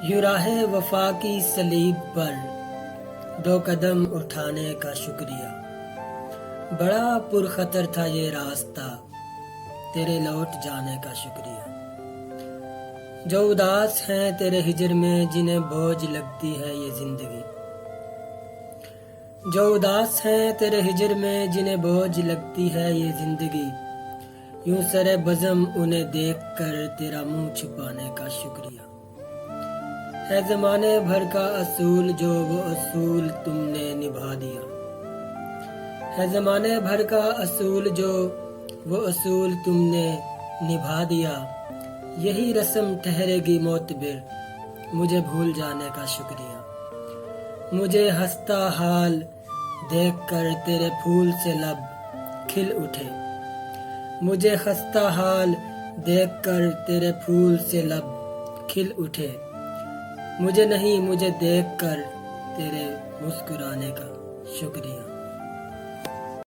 یوں راہ وفا کی صلیب پر دو قدم اٹھانے کا شکریہ۔ بڑا پرخطر تھا یہ راستہ، تیرے لوٹ جانے کا شکریہ۔ جو اداس ہیں تیرے ہجر میں، جنہیں بوجھ لگتی ہے یہ زندگی۔ جو اداس ہیں تیرے ہجر میں، جنہیں بوجھ لگتی ہے یہ زندگی، یوں سر بزم انہیں دیکھ کر تیرا منہ چھپانے کا شکریہ۔ ہے زمانے بھر کا اصول جو وہ اصول تم نے نبھا دیا۔ ہے زمانے بھر کا اصول جو وہ اصول تم نے نبھا دیا۔ یہی رسم ٹھہرے گی معتبر، مجھے بھول جانے کا شکریہ۔ مجھے ہنستا حال دیکھ کر تیرے پھول سے لب کھل اٹھے۔ مجھے خستہ حال دیکھ کر تیرے پھول سے لب کھل اٹھے۔ مجھے نہیں، مجھے دیکھ کر تیرے مسکرانے کا شکریہ۔